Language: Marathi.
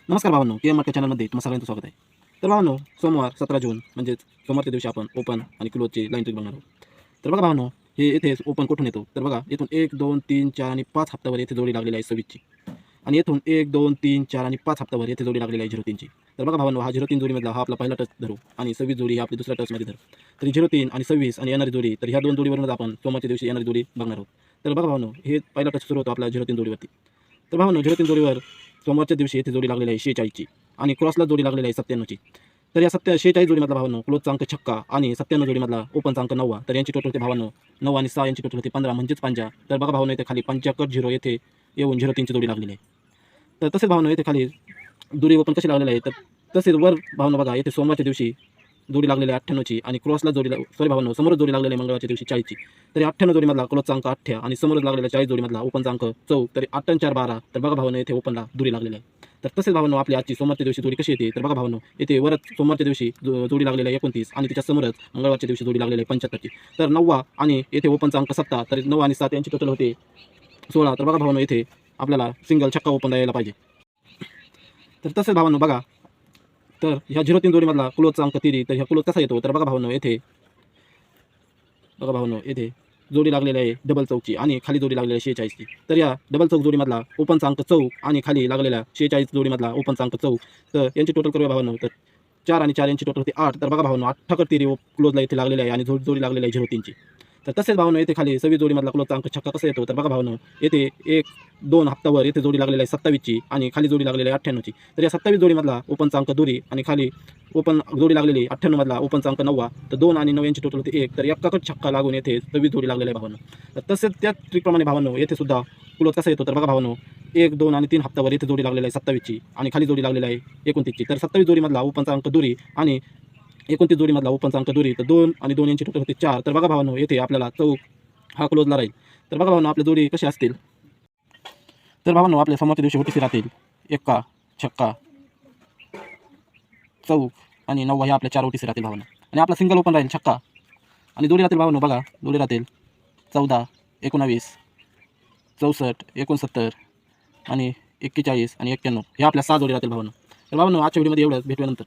नमस्कार भावांनो, के एम मार्केट चॅनलमध्ये तुम्हा सगळ्यांचं स्वागत आहे. तर भावांनो, सोमवार 17 जून म्हणजे सोमवारच्या दिवशी आपण ओपन आणि क्लोजची लाईन ट्रिक बघणार आहोत. तर बघा भावांनो, हे येथे ओपन कुठून येतो तर बघा इथून 1 2 3 4 आणि 5 हप्त्यावर येथे जोडी लागलेली आहे 26ची आणि येथून 1 2 3 4 आणि 5 हप्त्यावर येथे जोडी लागलेली आहे 03ची. तर बघा भावांनो, हा 03 जोडीमधला हा आपला पहिला टच धरू आणि 26 जोडी ही आपली दुसऱ्या टचमध्ये धरू. तर 03 आणि 26 आणि येणारी जोडी, तर ह्या दोन जोडीवरूनच आपण सोमवारच्या दिवशी येणारी जोडी बघणार आहोत. तर बघा भावांनो, हे पहिला टच सुरू होतो आपला 03 जोडीवरती. तर भावांनो, 03 जोडीवर सोमवारच्या दिवशी येथे जोडी लागलेली आहे 46ची आणि क्रॉसला जोडी लागलेली आहे 97ची. तर या 46 जोडीमधला भावांनो क्लोजचा अंक छक्का आणि 97 जोडीमधला ओपनचा अंक 9. तर यांची टोटल होते भावांनो 9 आणि 6 यांची टोटल होते 15 म्हणजेच 5. तर बघा भावांनो, इथे खाली 55 येथे येऊन 03ची जोडी लागलेली आहे. तर तसेच भावांनो, इथे खाली दुरी ओपन कशी लागलेली आहे तर तसेच वर भावांनो बघा इथे सोमवारच्या दिवशी जोडी लागलेली आहे 98ची आणि क्रॉसला जोडी भावांनो समोरच जोडी लागलेली आहे मंगळवारच्या दिवशी 40ची. तर 98 जोडीमधला क्लोजचा अंक 8 आणि समोरच लागलेला 40 जोडीमधला ओपनचा अंक 14. तर 8 आणि 4 12. तर बघा भावांनो, इथे ओपनला दुरी लागलेली आहे. तर तसेच भावांनो, आपली आजची सोमवारच्या दिवशी जोडी कशी येते तर बघा भावांनो, इथे वरच सोमवारच्या दिवशी जोडी लागलेली आहे 29 आणि त्याच्या समोरच मंगळवारच्या दिवशी जोडी लागलेली आहे 75ची. तर 9 आणि येथे ओपनचा अंक 7. तर 9 आणि 7 यांची टोटल होते 16. तर बघा भावांनो, इथे आपल्याला सिंगल छक्का ओपन द्यायला पाहिजे. तर तसेच भावांनो बघा, तर ह्या 03 जोडीमधला क्लोजचा अंक 3. तर ह्या क्लोज कसा येतो तर बघा भावांनो, येथे जोडी लागलेली आहे डबल चौकची आणि खाली जोडी लागलेली आहे 46ची. तर या डबल चौक जोडीमधला ओपनचा अंक 4 आणि खाली लागलेल्या 46 जोडीमधला ओपनचा अंक 4. तर यांची टोटल करूया भावांनो, तर 4 आणि 4 यांची टोटल होते 8. तर बघा भावांनो, 8 तिरी क्लोजला इथे लागलेली आहे आणि जोडी लागलेली आहे 03ची. तर तसेच भावांनो, येथे खाली 26 जोडीमधला क्लोजचा अंक छक्का कसा येतो तर बघा भावांनो, येथे 1 2 हप्त्यावर येथे जोडी लागलेली आहे 27ची आणि खाली जोडी लागलेली आहे 98ची. तर या 27 जोडीमधला ओपनचा अंक दुरी आणि खाली ओपन जोडी लागलेली 98 मधला ओपनचा अंक 9. तर 2 आणि 9 यांची टोटल होते 1. तर एकाकच छक्का लागून येथे 26 जोडी लागलेली आहे भावांनो. तर तसेच त्याच ट्रिकप्रमाणे भावांनो, येथे सुद्धा क्लोज कसा येतो तर बघा भावांनो, 1 2 आणि 3 हप्त्यावर येथे जोडी लागलेली आहे 27ची आणि खाली जोडी लागलेली आहे 29ची. तर 27 जोडीमधला ओपनचा अंक दुरी आणि 29 जोडीमधला ओपनचा अंक दुरी. तर 2 आणि 2 यांची टोटल होते 4. तर बघा भावांनो, येथे आपल्याला चौक हा क्लोजला राहील. तर बघा भावांनो, आपल्या जोडी कशी असतील तर भावांनो, आपल्या समोरच्या दिवशी ओटीसी राहतील एक्का, छक्का, चौक आणि 9 ह्या आपल्या 4 ओटीसी राहतील भावांनो. आणि आपला सिंगल ओपन राहील छक्का आणि जोडी राहतील भावांनो बघा, जोडी राहतील 14 19 64 69 आणि 41 आणि 91. ह्या आपल्या 6 जोडी राहतील भावांनो. तर भावांनो, आजच्या व्हिडिओमध्ये एवढंच, भेटूया नंतर.